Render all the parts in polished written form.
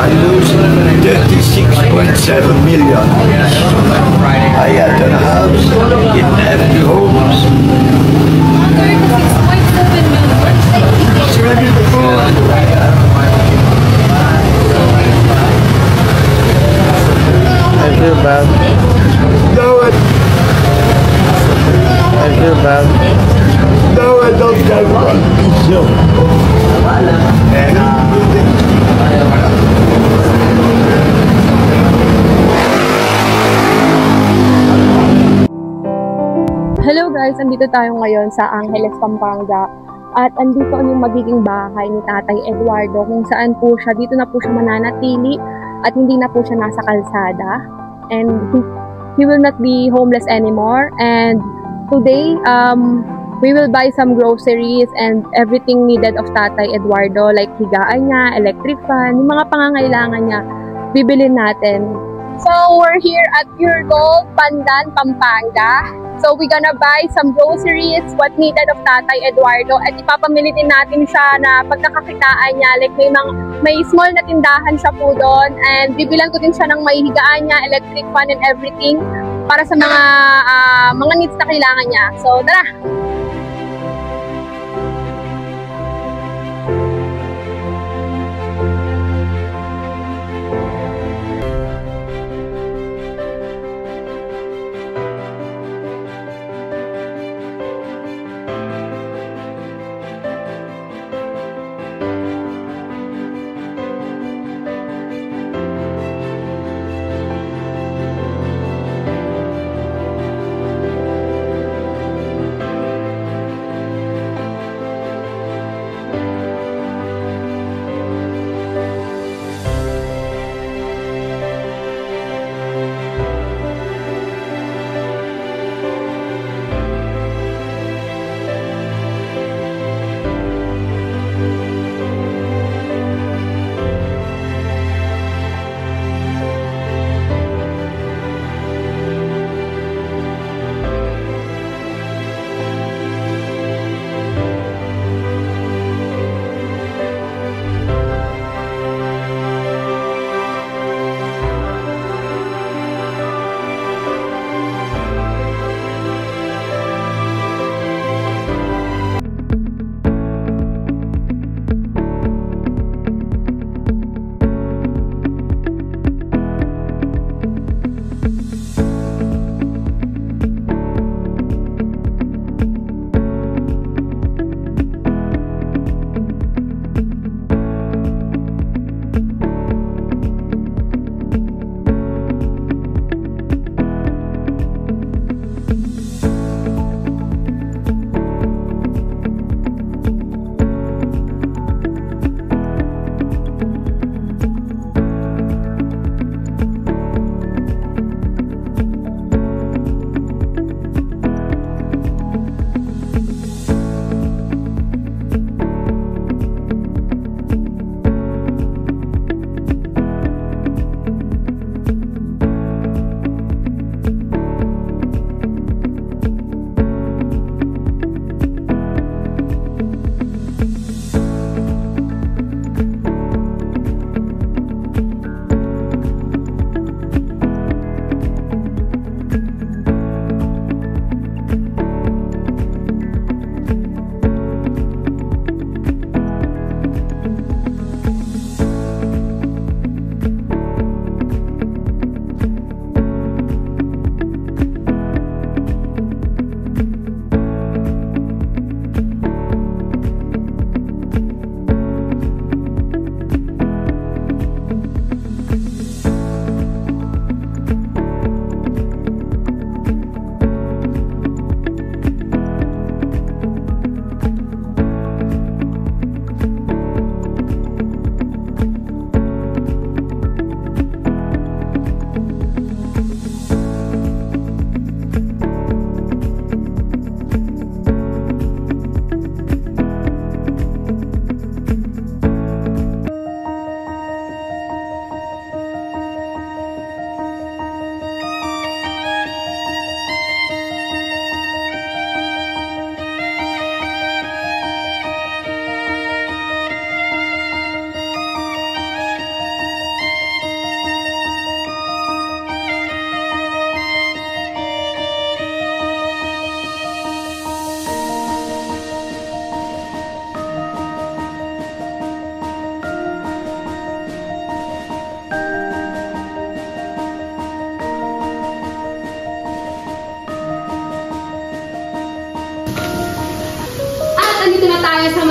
I lose 36.7 million. I had a house in empty homes. I feel bad. No, I feel bad. no, I don't have one. So, Hello guys, andito tayo ngayon sa Angeles, Pampanga. At andito yung magiging bahay ni Tatay Eduardo kung saan po siya, dito na po siya mananatili at hindi na po siya nasa kalsada. And he will not be homeless anymore. And today, we will buy some groceries and everything needed of Tatay Eduardo, like higaan niya, electric fan, yung mga pangangailangan niya, bibilin natin. So, we're here at Pure Gold, Pandan, Pampanga. So, we're gonna buy some groceries, what needed of Tatay Eduardo, at ipapamili din natin siya na pagkakakitaan niya. Like, may small na tindahan siya po doon, and bibilan ko din siya ng may higaan niya, electric fan and everything, para sa mga needs na kailangan niya. So, tara!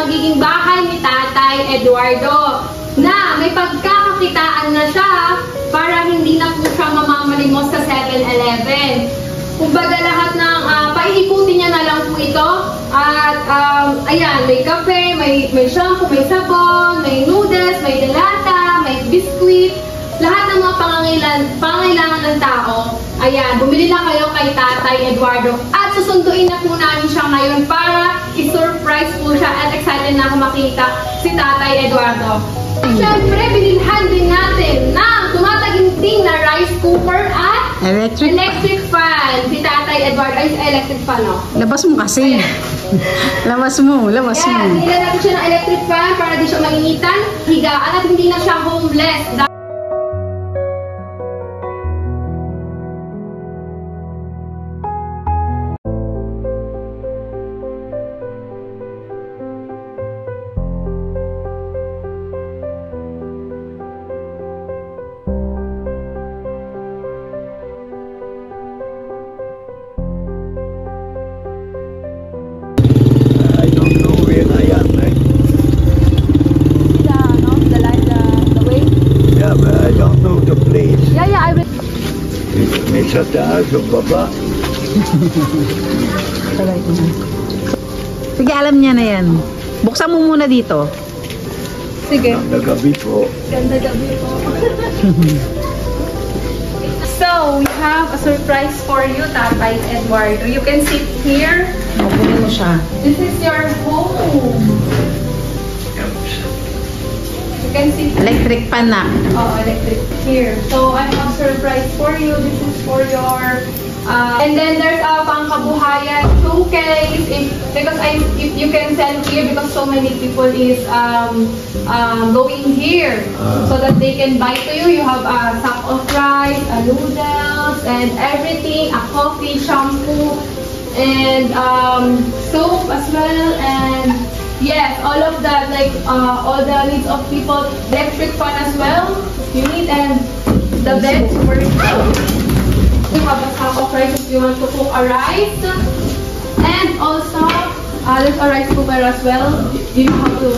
magiging bahay ni Tatay Eduardo na may pagkakakitaan na siya para hindi na po siya mamamalimos sa 7-Eleven. Kumbaga lahat ng paiikutin niya na lang po ito at ayan, may kape, may shampoo, may sabon, may noodles, may delata, may biskuit, lahat ng mga pangangailangan ng tao. Ayan, bumili lang kayo kay Tatay Eduardo at susunduin na po namin siya ngayon para i-surprise po siya at excited na ako makita si Tatay Eduardo. Siyempre, binilhan din natin ng tumataginting na rice cooker at electric fan. Si Tatay Eduardo ay electric fan, no? Labas mo kasi. Labas mo. Yes, nilagyan natin siya ng electric fan para di siya mainitan, higaan at hindi na siya homeless. I don't know where I am. The way? Yeah, but I don't know the place. Yeah, I will. May sa taas o baba. Sige, alam niya na yan. Buksan mo muna dito. Sige. Nagabi po. Ganda gabi po. So, we have a surprise for you, Tatay Eduardo. You can sit here. Mabunin mo siya. This is your home. You can sit Electric pan na. electric here. So, I have a surprise for you. This is for your and then there's a pangkabuhayan showcase because you can sell here because so many people is going here so that they can buy to you. You have a sack of rice, a noodles, and everything, a coffee, shampoo, and soap as well, and yes, all of that, like all the needs of people, electric fan as well, you need, and the bed for you have a sack of rice if you want to cook a rice, and also there's a rice cooker as well. You have to,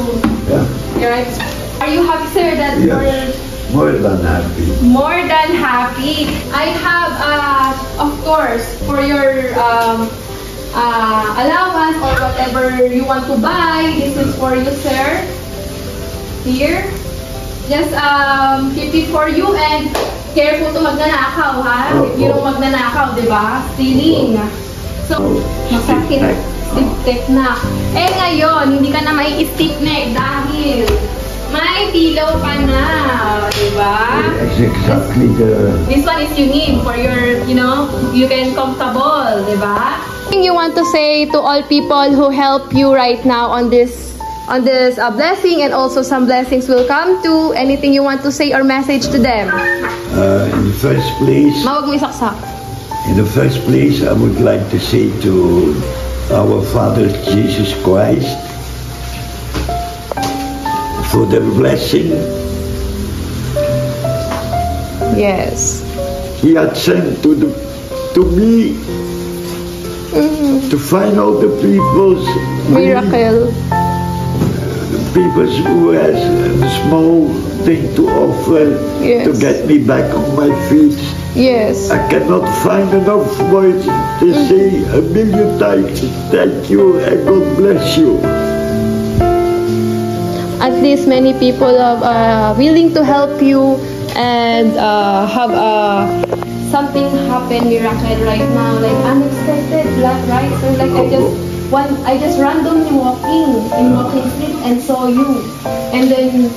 Yeah. right? Are you happy, sir, that Yes. More than happy. more than happy? I have, of course, for your allowance or whatever you want to buy, this is for you, sir. Here. Just keep it for you and careful to magnanakaw, ha? If you don't magnanakaw, di ba? Stealing. So, masakit. Stick neck. Eh ngayon, hindi ka na may stick neck dahil may pillow ka na, di ba? It's exactly the... This one is you need for your, you can comfortable, di ba? You want to say to all people who help you right now on this blessing, and also some blessings will come to, anything you want to say or message to them? In the first place, Mawag mo isaksak. I would like to say to our Father Jesus Christ for the blessing Yes. He had sent to me to find out the people's Miracle. people who has a small thing to offer Yes. to get me back on my feet. Yes. I cannot find enough words to say a million times thank you and God bless you. At least many people are willing to help you and have something happen miracle right now, like unexpected, right? So like I just randomly walking in walking street and saw you, and then